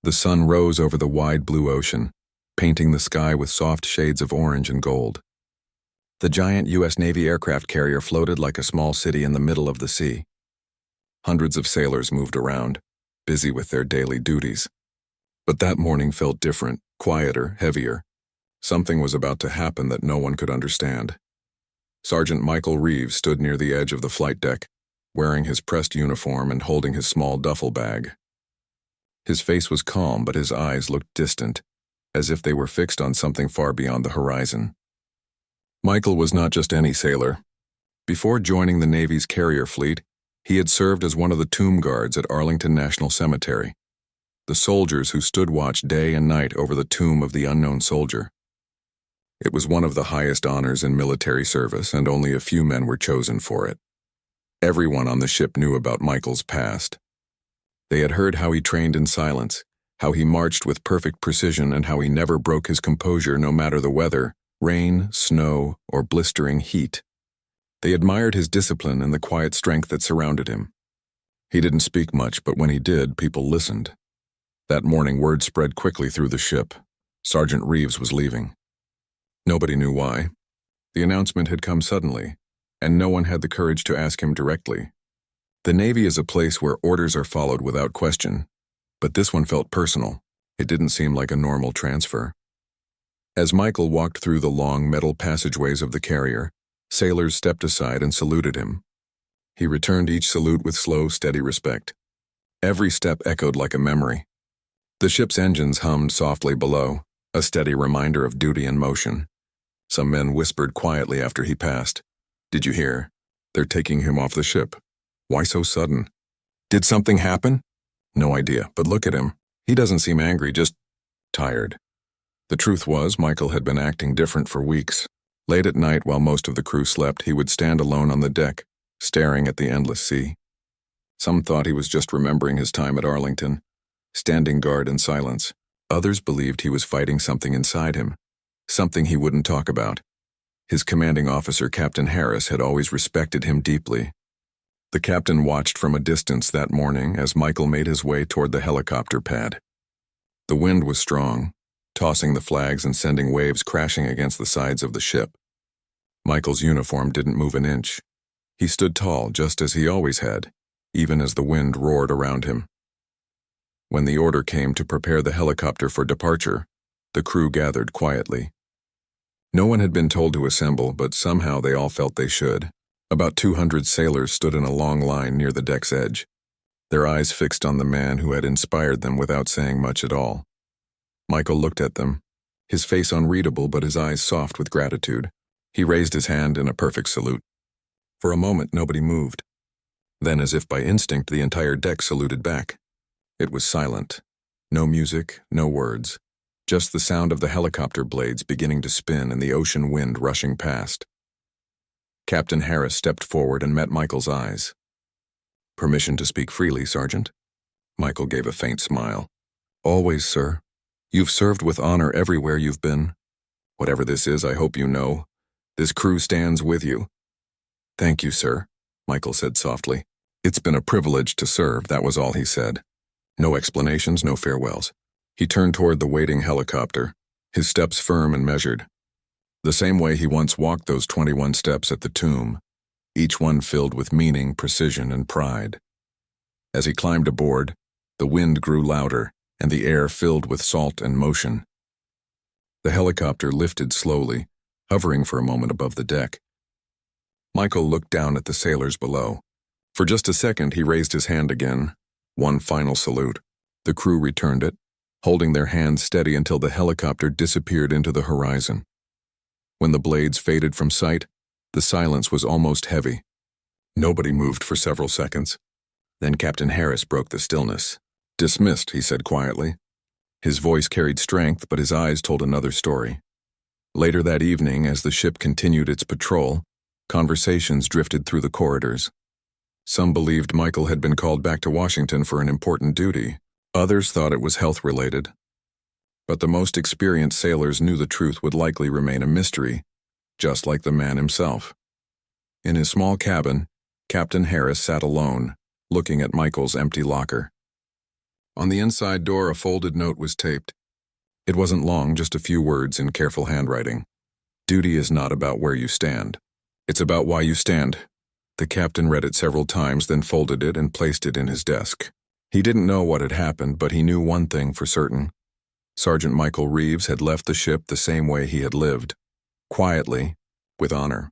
The sun rose over the wide blue ocean, painting the sky with soft shades of orange and gold. The giant U.S. Navy aircraft carrier floated like a small city in the middle of the sea. Hundreds of sailors moved around, busy with their daily duties. But that morning felt different, quieter, heavier. Something was about to happen that no one could understand. Sergeant Michael Reeves stood near the edge of the flight deck, wearing his pressed uniform and holding his small duffel bag. His face was calm, but his eyes looked distant, as if they were fixed on something far beyond the horizon. Michael was not just any sailor. Before joining the Navy's carrier fleet, he had served as one of the tomb guards at Arlington National Cemetery, the soldiers who stood watch day and night over the tomb of the unknown soldier. It was one of the highest honors in military service, and only a few men were chosen for it. Everyone on the ship knew about Michael's past. They had heard how he trained in silence, how he marched with perfect precision, and how he never broke his composure no matter the weather, rain, snow, or blistering heat. They admired his discipline and the quiet strength that surrounded him. He didn't speak much, but when he did, people listened. That morning, word spread quickly through the ship. Sergeant Reeves was leaving. Nobody knew why. The announcement had come suddenly, and no one had the courage to ask him directly. The Navy is a place where orders are followed without question, but this one felt personal. It didn't seem like a normal transfer. As Michael walked through the long metal passageways of the carrier, sailors stepped aside and saluted him. He returned each salute with slow, steady respect. Every step echoed like a memory. The ship's engines hummed softly below, a steady reminder of duty and motion. Some men whispered quietly after he passed. "Did you hear? They're taking him off the ship. Why so sudden? Did something happen?" "No idea, but look at him. He doesn't seem angry, just tired." The truth was, Michael had been acting different for weeks. Late at night, while most of the crew slept, he would stand alone on the deck, staring at the endless sea. Some thought he was just remembering his time at Arlington, standing guard in silence. Others believed he was fighting something inside him, something he wouldn't talk about. His commanding officer, Captain Harris, had always respected him deeply. The captain watched from a distance that morning as Michael made his way toward the helicopter pad. The wind was strong, tossing the flags and sending waves crashing against the sides of the ship. Michael's uniform didn't move an inch. He stood tall, just as he always had, even as the wind roared around him. When the order came to prepare the helicopter for departure, the crew gathered quietly. No one had been told to assemble, but somehow they all felt they should. About 200 sailors stood in a long line near the deck's edge, their eyes fixed on the man who had inspired them without saying much at all. Michael looked at them, his face unreadable but his eyes soft with gratitude. He raised his hand in a perfect salute. For a moment, nobody moved. Then, as if by instinct, the entire deck saluted back. It was silent. No music, no words. Just the sound of the helicopter blades beginning to spin and the ocean wind rushing past. Captain Harris stepped forward and met Michael's eyes. "Permission to speak freely, Sergeant?" Michael gave a faint smile. "Always, sir. You've served with honor everywhere you've been. Whatever this is, I hope you know. This crew stands with you." "Thank you, sir," Michael said softly. "It's been a privilege to serve," that was all he said. No explanations, no farewells. He turned toward the waiting helicopter, his steps firm and measured. The same way he once walked those 21 steps at the tomb, each one filled with meaning, precision, and pride. As he climbed aboard, the wind grew louder, and the air filled with salt and motion. The helicopter lifted slowly, hovering for a moment above the deck. Michael looked down at the sailors below. For just a second, he raised his hand again. One final salute. The crew returned it, holding their hands steady until the helicopter disappeared into the horizon. When the blades faded from sight, the silence was almost heavy. Nobody moved for several seconds. Then Captain Harris broke the stillness. "Dismissed," he said quietly. His voice carried strength, but his eyes told another story. Later that evening, as the ship continued its patrol, conversations drifted through the corridors. Some believed Michael had been called back to Washington for an important duty. Others thought it was health-related. But the most experienced sailors knew the truth would likely remain a mystery, just like the man himself. In his small cabin, Captain Harris sat alone, looking at Michael's empty locker. On the inside door, a folded note was taped. It wasn't long, just a few words in careful handwriting. Duty is not about where you stand. It's about why you stand. The captain read it several times, then folded it and placed it in his desk. He didn't know what had happened, but he knew one thing for certain. Sergeant Michael Reeves had left the ship the same way he had lived. Quietly, with honor.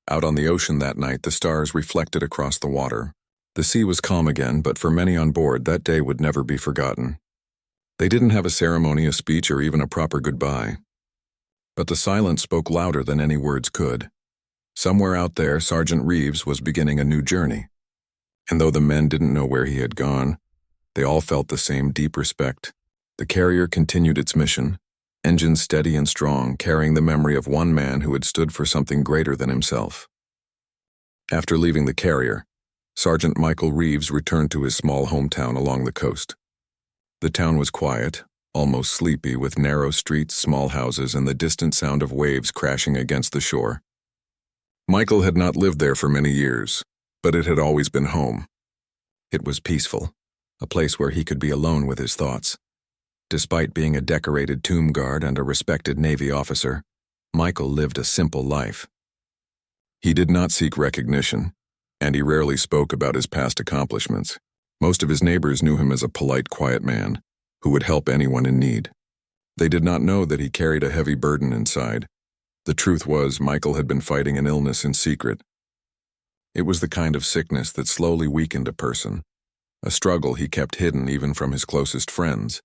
Out on the ocean that night, the stars reflected across the water. The sea was calm again, but for many on board, that day would never be forgotten. They didn't have a ceremony, a speech, or even a proper goodbye. But the silence spoke louder than any words could. Somewhere out there, Sergeant Reeves was beginning a new journey. And though the men didn't know where he had gone, they all felt the same deep respect. The carrier continued its mission, engines steady and strong, carrying the memory of one man who had stood for something greater than himself. After leaving the carrier, Sergeant Michael Reeves returned to his small hometown along the coast. The town was quiet, almost sleepy, with narrow streets, small houses, and the distant sound of waves crashing against the shore. Michael had not lived there for many years, but it had always been home. It was peaceful, a place where he could be alone with his thoughts. Despite being a decorated tomb guard and a respected Navy officer, Michael lived a simple life. He did not seek recognition, and he rarely spoke about his past accomplishments. Most of his neighbors knew him as a polite, quiet man who would help anyone in need. They did not know that he carried a heavy burden inside. The truth was, Michael had been fighting an illness in secret. It was the kind of sickness that slowly weakened a person, a struggle he kept hidden even from his closest friends.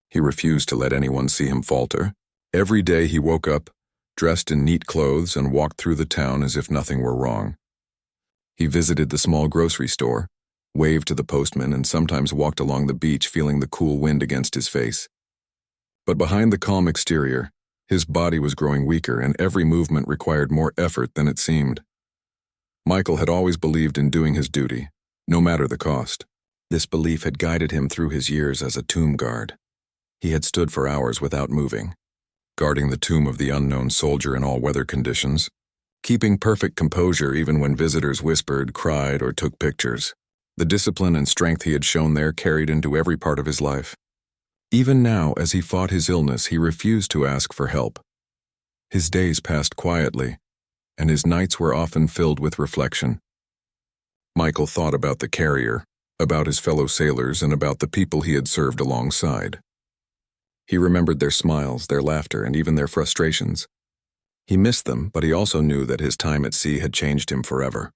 He refused to let anyone see him falter. Every day he woke up, dressed in neat clothes, and walked through the town as if nothing were wrong. He visited the small grocery store, waved to the postman, and sometimes walked along the beach feeling the cool wind against his face. But behind the calm exterior, his body was growing weaker, and every movement required more effort than it seemed. Michael had always believed in doing his duty, no matter the cost. This belief had guided him through his years as a tomb guard. He had stood for hours without moving, guarding the tomb of the unknown soldier in all weather conditions, keeping perfect composure even when visitors whispered, cried, or took pictures. The discipline and strength he had shown there carried into every part of his life. Even now, as he fought his illness, he refused to ask for help. His days passed quietly, and his nights were often filled with reflection. Michael thought about the carrier, about his fellow sailors, and about the people he had served alongside. He remembered their smiles, their laughter, and even their frustrations. He missed them, but he also knew that his time at sea had changed him forever.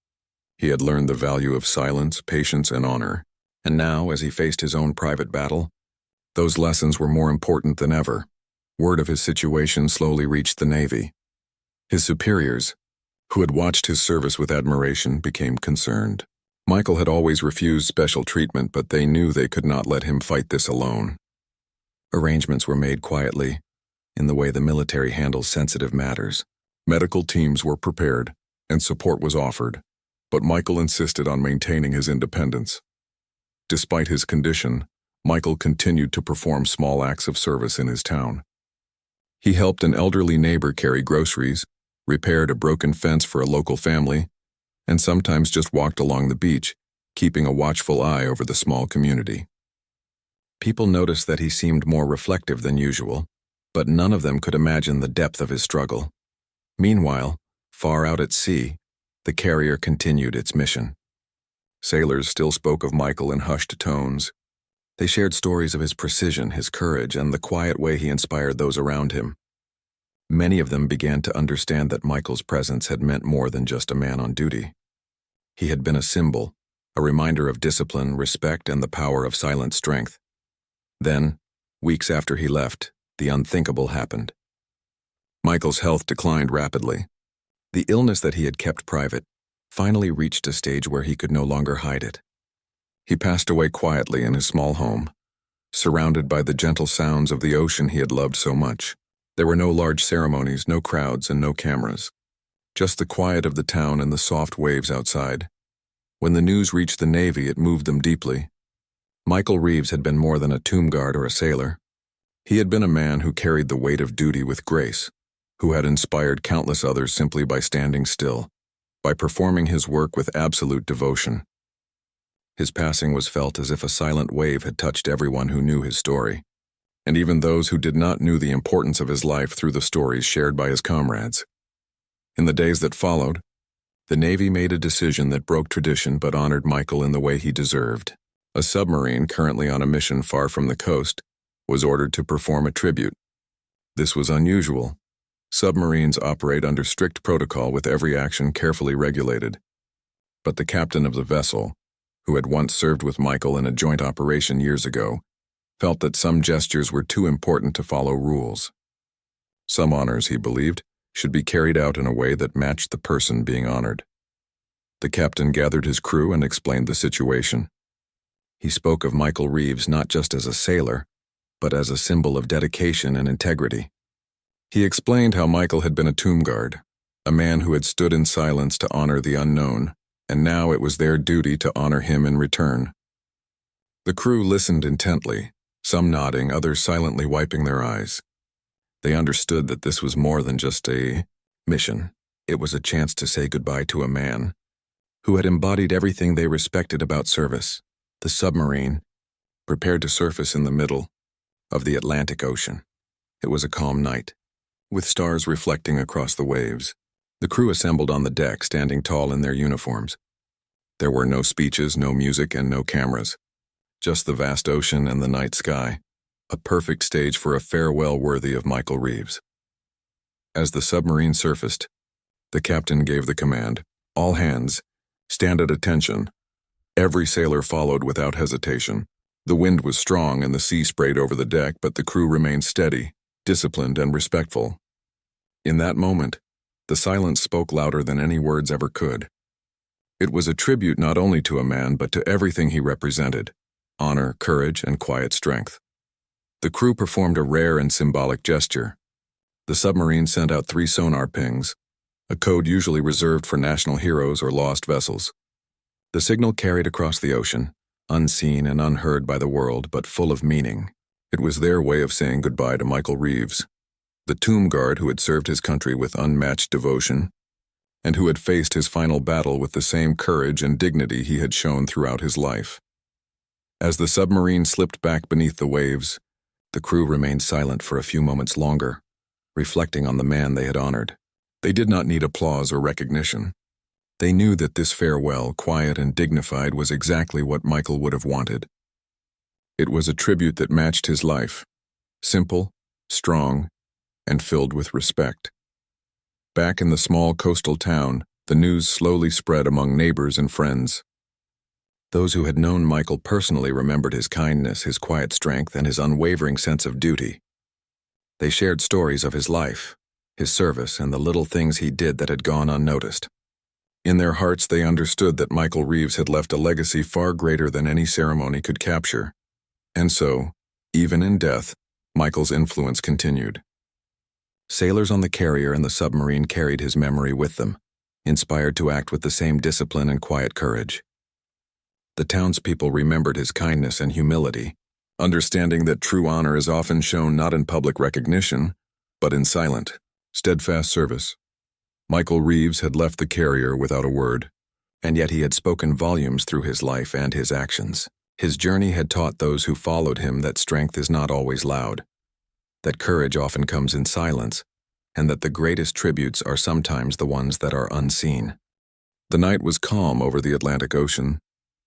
He had learned the value of silence, patience, and honor, and now, as he faced his own private battle, those lessons were more important than ever. Word of his situation slowly reached the Navy. His superiors, who had watched his service with admiration, became concerned. Michael had always refused special treatment, but they knew they could not let him fight this alone. Arrangements were made quietly, in the way the military handles sensitive matters. Medical teams were prepared, and support was offered, but Michael insisted on maintaining his independence. Despite his condition, Michael continued to perform small acts of service in his town. He helped an elderly neighbor carry groceries, repaired a broken fence for a local family, and sometimes just walked along the beach, keeping a watchful eye over the small community. People noticed that he seemed more reflective than usual, but none of them could imagine the depth of his struggle. Meanwhile, far out at sea, the carrier continued its mission. Sailors still spoke of Michael in hushed tones. They shared stories of his precision, his courage, and the quiet way he inspired those around him. Many of them began to understand that Michael's presence had meant more than just a man on duty. He had been a symbol, a reminder of discipline, respect, and the power of silent strength. Then, weeks after he left, the unthinkable happened. Michael's health declined rapidly. The illness that he had kept private finally reached a stage where he could no longer hide it. He passed away quietly in his small home, surrounded by the gentle sounds of the ocean he had loved so much. There were no large ceremonies, no crowds, and no cameras. Just the quiet of the town and the soft waves outside. When the news reached the Navy, it moved them deeply. Michael Reeves had been more than a tomb guard or a sailor. He had been a man who carried the weight of duty with grace, who had inspired countless others simply by standing still, by performing his work with absolute devotion. His passing was felt as if a silent wave had touched everyone who knew his story, and even those who did not knew the importance of his life through the stories shared by his comrades. In the days that followed, the Navy made a decision that broke tradition but honored Michael in the way he deserved. A submarine currently on a mission far from the coast was ordered to perform a tribute. This was unusual. Submarines operate under strict protocol with every action carefully regulated. But the captain of the vessel, who had once served with Michael in a joint operation years ago, felt that some gestures were too important to follow rules. Some honors, he believed, should be carried out in a way that matched the person being honored. The captain gathered his crew and explained the situation. He spoke of Michael Reeves not just as a sailor, but as a symbol of dedication and integrity. He explained how Michael had been a tomb guard, a man who had stood in silence to honor the unknown, and now it was their duty to honor him in return. The crew listened intently, some nodding, others silently wiping their eyes. They understood that this was more than just a mission. It was a chance to say goodbye to a man who had embodied everything they respected about service. The submarine prepared to surface in the middle of the Atlantic Ocean. It was a calm night, with stars reflecting across the waves. The crew assembled on the deck, standing tall in their uniforms. There were no speeches, no music, and no cameras. Just the vast ocean and the night sky. A perfect stage for a farewell worthy of Michael Reeves. As the submarine surfaced, the captain gave the command, "All hands, stand at attention." Every sailor followed without hesitation. The wind was strong and the sea sprayed over the deck, but the crew remained steady, disciplined, and respectful. In that moment, the silence spoke louder than any words ever could. It was a tribute not only to a man, but to everything he represented: honor, courage, and quiet strength. The crew performed a rare and symbolic gesture. The submarine sent out 3 sonar pings, a code usually reserved for national heroes or lost vessels. The signal carried across the ocean, unseen and unheard by the world, but full of meaning. It was their way of saying goodbye to Michael Reeves, the tomb guard who had served his country with unmatched devotion, and who had faced his final battle with the same courage and dignity he had shown throughout his life. As the submarine slipped back beneath the waves, the crew remained silent for a few moments longer, reflecting on the man they had honored. They did not need applause or recognition. They knew that this farewell, quiet and dignified, was exactly what Michael would have wanted. It was a tribute that matched his life, simple, strong, and filled with respect. Back in the small coastal town, the news slowly spread among neighbors and friends. Those who had known Michael personally remembered his kindness, his quiet strength, and his unwavering sense of duty. They shared stories of his life, his service, and the little things he did that had gone unnoticed. In their hearts, they understood that Michael Reeves had left a legacy far greater than any ceremony could capture. And so, even in death, Michael's influence continued. Sailors on the carrier and the submarine carried his memory with them, inspired to act with the same discipline and quiet courage. The townspeople remembered his kindness and humility, understanding that true honor is often shown not in public recognition, but in silent, steadfast service. Michael Reeves had left the carrier without a word, and yet he had spoken volumes through his life and his actions. His journey had taught those who followed him that strength is not always loud, that courage often comes in silence, and that the greatest tributes are sometimes the ones that are unseen. The night was calm over the Atlantic Ocean,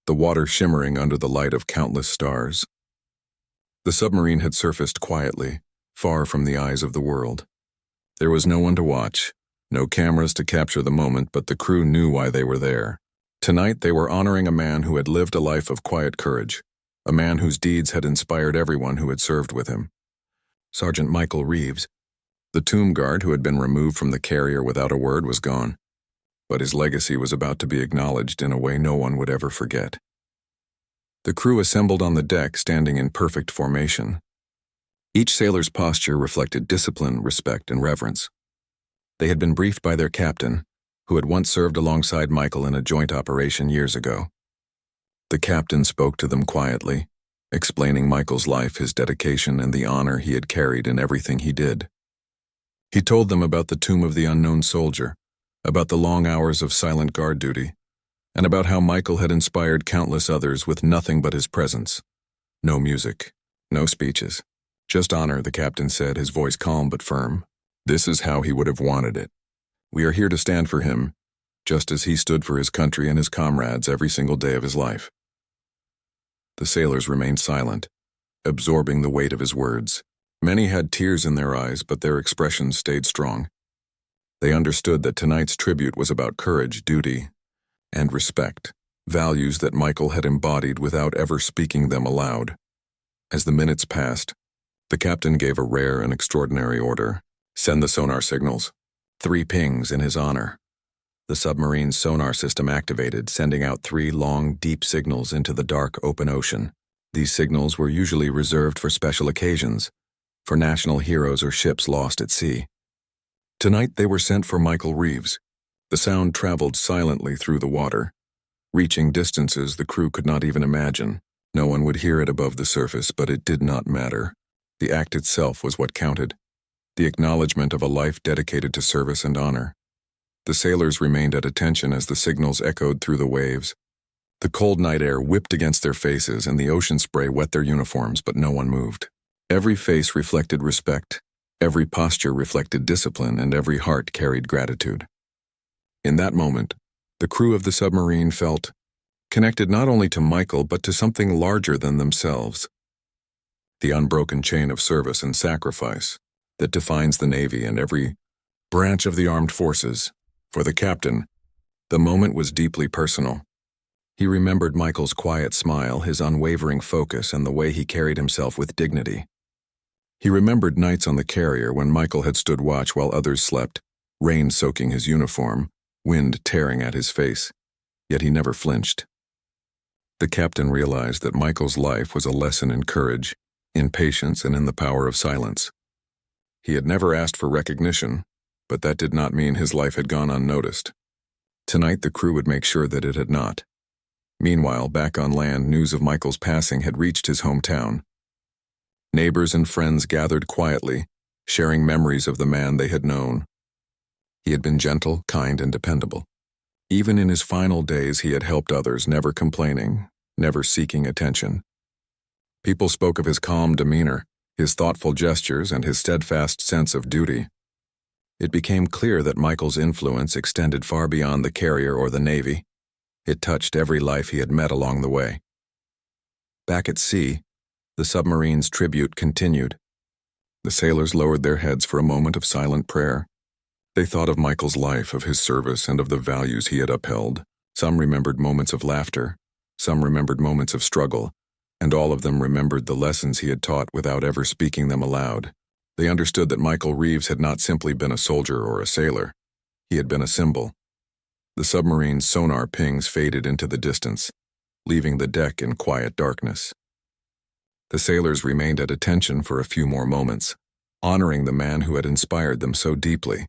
the water shimmering under the light of countless stars. The submarine had surfaced quietly, far from the eyes of the world. There was no one to watch, no cameras to capture the moment, but the crew knew why they were there. Tonight they were honoring a man who had lived a life of quiet courage, a man whose deeds had inspired everyone who had served with him. Sergeant Michael Reeves, the tomb guard who had been removed from the carrier without a word, was gone, but his legacy was about to be acknowledged in a way no one would ever forget. The crew assembled on the deck, standing in perfect formation. Each sailor's posture reflected discipline, respect, and reverence. They had been briefed by their captain, who had once served alongside Michael in a joint operation years ago. The captain spoke to them quietly, explaining Michael's life, his dedication, and the honor he had carried in everything he did. He told them about the tomb of the unknown soldier, about the long hours of silent guard duty, and about how Michael had inspired countless others with nothing but his presence. No music, no speeches. Just honor, the captain said, his voice calm but firm. This is how he would have wanted it. We are here to stand for him, just as he stood for his country and his comrades every single day of his life. The sailors remained silent, absorbing the weight of his words. Many had tears in their eyes, but their expressions stayed strong. They understood that tonight's tribute was about courage, duty, and respect, values that Michael had embodied without ever speaking them aloud. As the minutes passed, the captain gave a rare and extraordinary order. Send the sonar signals. 3 pings in his honor. The submarine's sonar system activated, sending out 3 long, deep signals into the dark, open ocean. These signals were usually reserved for special occasions, for national heroes or ships lost at sea. Tonight they were sent for Michael Reeves. The sound traveled silently through the water, reaching distances the crew could not even imagine. No one would hear it above the surface, but it did not matter. The act itself was what counted, the acknowledgement of a life dedicated to service and honor. The sailors remained at attention as the signals echoed through the waves. The cold night air whipped against their faces and the ocean spray wet their uniforms, but no one moved. Every face reflected respect, every posture reflected discipline, and every heart carried gratitude. In that moment, the crew of the submarine felt connected not only to Michael but to something larger than themselves. The unbroken chain of service and sacrifice that defines the Navy and every branch of the armed forces. For the captain, the moment was deeply personal. He remembered Michael's quiet smile, his unwavering focus, and the way he carried himself with dignity. He remembered nights on the carrier when Michael had stood watch while others slept, rain soaking his uniform, wind tearing at his face, yet he never flinched. The captain realized that Michael's life was a lesson in courage, in patience, and in the power of silence. He had never asked for recognition, but that did not mean his life had gone unnoticed. Tonight the crew would make sure that it had not. Meanwhile, back on land, news of Michael's passing had reached his hometown. Neighbors and friends gathered quietly, sharing memories of the man they had known. He had been gentle, kind, and dependable. Even in his final days, he had helped others, never complaining, never seeking attention. People spoke of his calm demeanor, his thoughtful gestures, and his steadfast sense of duty. It became clear that Michael's influence extended far beyond the carrier or the Navy. It touched every life he had met along the way. Back at sea, the submarine's tribute continued. The sailors lowered their heads for a moment of silent prayer. They thought of Michael's life, of his service, and of the values he had upheld. Some remembered moments of laughter, some remembered moments of struggle, and all of them remembered the lessons he had taught without ever speaking them aloud. They understood that Michael Reeves had not simply been a soldier or a sailor. He had been a symbol. The submarine's sonar pings faded into the distance, leaving the deck in quiet darkness. The sailors remained at attention for a few more moments, honoring the man who had inspired them so deeply.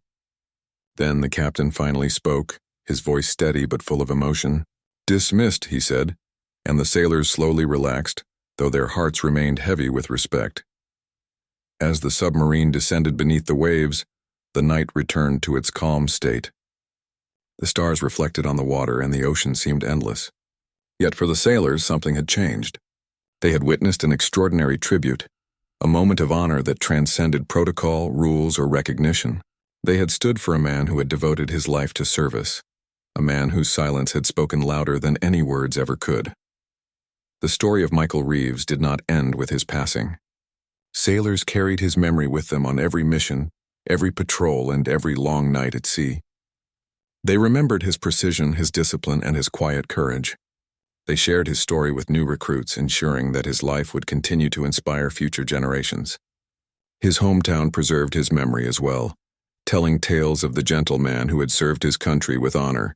Then the captain finally spoke, his voice steady but full of emotion. "Dismissed," he said, and the sailors slowly relaxed, though their hearts remained heavy with respect. As the submarine descended beneath the waves, the night returned to its calm state. The stars reflected on the water and the ocean seemed endless. Yet for the sailors, something had changed. They had witnessed an extraordinary tribute, a moment of honor that transcended protocol, rules, or recognition. They had stood for a man who had devoted his life to service, a man whose silence had spoken louder than any words ever could. The story of Michael Reeves did not end with his passing. Sailors carried his memory with them on every mission, every patrol, and every long night at sea. They remembered his precision, his discipline, and his quiet courage. They shared his story with new recruits, ensuring that his life would continue to inspire future generations. His hometown preserved his memory as well, telling tales of the gentle man who had served his country with honor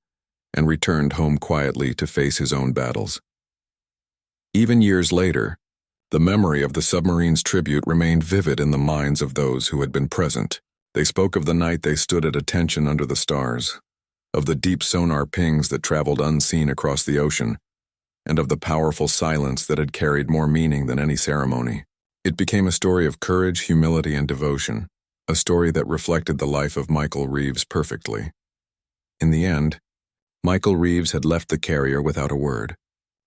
and returned home quietly to face his own battles. Even years later, the memory of the submarine's tribute remained vivid in the minds of those who had been present. They spoke of the night they stood at attention under the stars, of the deep sonar pings that traveled unseen across the ocean, and of the powerful silence that had carried more meaning than any ceremony. It became a story of courage, humility, and devotion, a story that reflected the life of Michael Reeves perfectly. In the end, Michael Reeves had left the carrier without a word,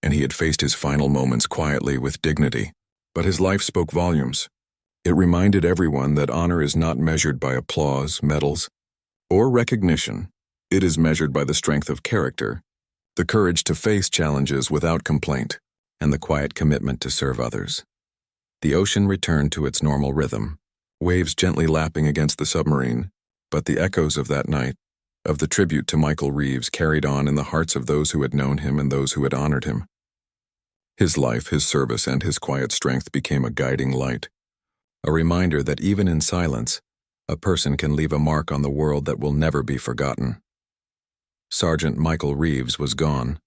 and he had faced his final moments quietly with dignity. But his life spoke volumes. It reminded everyone that honor is not measured by applause, medals, or recognition. It is measured by the strength of character, the courage to face challenges without complaint, and the quiet commitment to serve others. The ocean returned to its normal rhythm, waves gently lapping against the submarine, but the echoes of that night, of the tribute to Michael Reeves, carried on in the hearts of those who had known him and those who had honored him. His life, his service, and his quiet strength became a guiding light, a reminder that even in silence, a person can leave a mark on the world that will never be forgotten. Sergeant Michael Reeves was gone,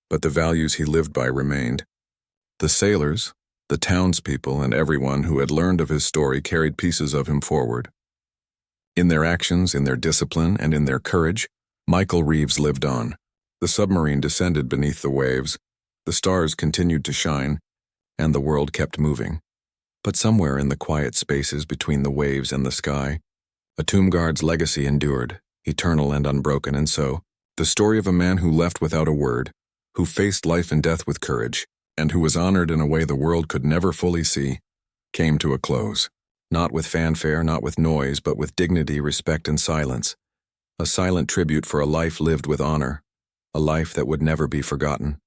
but the values he lived by remained. The sailors, the townspeople, and everyone who had learned of his story carried pieces of him forward. In their actions, in their discipline, and in their courage, Michael Reeves lived on. The submarine descended beneath the waves, the stars continued to shine, and the world kept moving. But somewhere in the quiet spaces between the waves and the sky, a tomb guard's legacy endured, eternal and unbroken, and so, the story of a man who left without a word, who faced life and death with courage, and who was honored in a way the world could never fully see, came to a close. Not with fanfare, not with noise, but with dignity, respect, and silence. A silent tribute for a life lived with honor, a life that would never be forgotten.